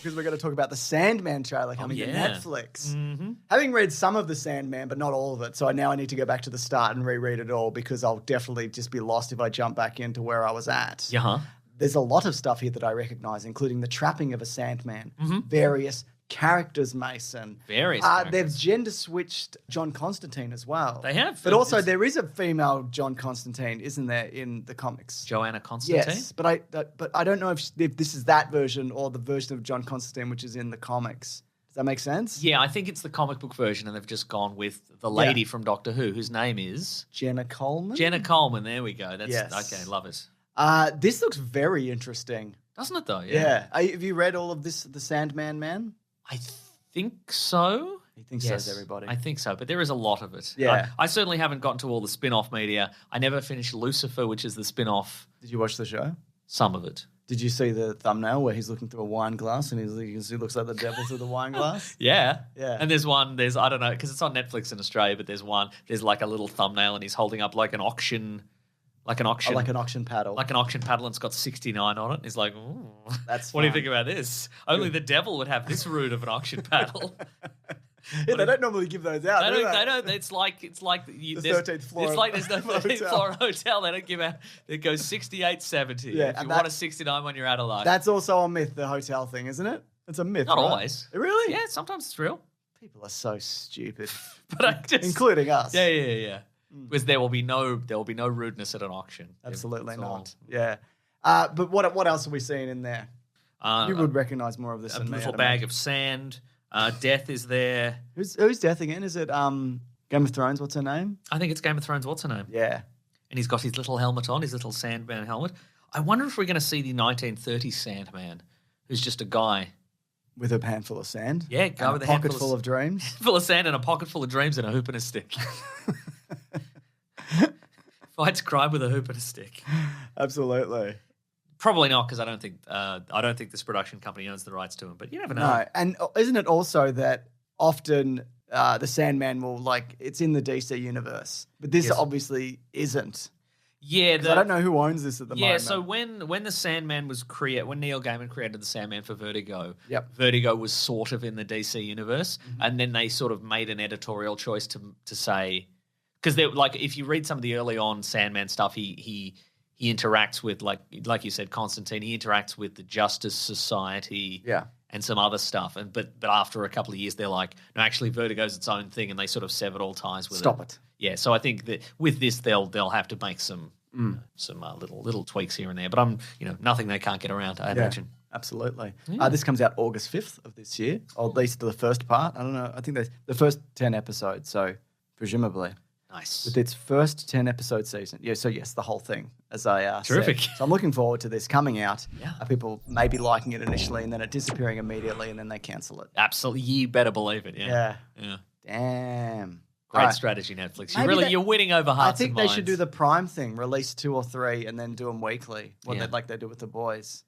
because we're going to talk about the Sandman trailer coming to Netflix. Mm-hmm. Having read some of the Sandman, but not all of it, so I need to go back to the start and reread it all because I'll definitely just be lost if I jump back into where I was at. There's a lot of stuff here that I recognize, including the trapping of a Sandman, various characters, Mason. They've gender switched John Constantine as well. They have. But also there is a female John Constantine, isn't there, in the comics? Johanna Constantine? Yes, but I don't know if this is that version or the version of John Constantine which is in the comics. Does that make sense? Yeah, I think it's the comic book version and they've just gone with the lady from Doctor Who whose name is... Jenna Coleman? Jenna Coleman, there we go. Okay, love it. This looks very interesting. Doesn't it though? Yeah. Have you read all of this, The Sandman Man? I think so. He thinks so, everybody. I think so, but there is a lot of it. Yeah. I certainly haven't gotten to all the spin-off media. I never finished Lucifer, which is the spin-off. Did you watch the show? Some of it. Did you see the thumbnail where he's looking through a wine glass and he looks like the devil through the wine glass? Yeah. And there's I don't know, because it's on Netflix in Australia, but there's like a little thumbnail and he's holding up like an auction paddle. Like an auction paddle. Like an auction paddle and it's got 69 on it. And he's like, ooh. That's what do you think about this? Only the devil would have this rude of an auction paddle. They don't normally give those out. They don't. It's like the 13th floor. It's like there's no 13th floor hotel. They don't give out. It goes 68, 70. Yeah, if you want a 69 one, you're out of luck. That's also a myth, the hotel thing, isn't it? It's a myth. Not right? always. Really? Yeah, sometimes it's real. People are so stupid. But including us. Yeah. Because there will be no rudeness at an auction. Absolutely not. Yeah. But what else are we seeing in there? You would recognize more of this than me. A little bag of sand. Death is there. Who's Death again? Is it Game of Thrones? What's her name? I think it's Game of Thrones. What's her name? Yeah. And he's got his little helmet on, his little Sandman helmet. I wonder if we're going to see the 1930s Sandman, who's just a guy. With a handful of sand? Yeah, guy with a pocket full of dreams. Full of sand and a pocket full of dreams and a hoop and a stick. Fights crime with a hoop and a stick. Absolutely. Probably not, because I don't think this production company owns the rights to him. But you never know. No, and isn't it also that often the Sandman will it's in the DC universe, but this obviously isn't. Yeah, I don't know who owns this at the moment. Yeah, so when the Sandman was when Neil Gaiman created the Sandman for Vertigo, Yep. Vertigo was sort of in the DC universe, and then they sort of made an editorial choice to say, because if you read some of the early on Sandman stuff, he interacts with like you said, Constantine. He interacts with the Justice Society, and some other stuff. But after a couple of years, they're like, no, actually, Vertigo's its own thing, and they sort of severed all ties with it. Stop it. Yeah, so I think that with this, they'll have to make some little tweaks here and there. But I'm nothing they can't get around. I imagine. Absolutely. Yeah. This comes out August 5th of this year, or at least the first part. I don't know. I think the first 10 episodes. So presumably. Nice. With its first 10-episode season. Yeah, so yes, the whole thing, as I Terrific. said. So I'm looking forward to this coming out. Yeah. People maybe liking it initially and then it disappearing immediately and then they cancel it. Absolutely. You better believe it. Yeah. Damn. Great strategy, Netflix. You're winning over hearts and minds. I think they should do the Prime thing, release 2 or 3 and then do them weekly, they do with The Boys.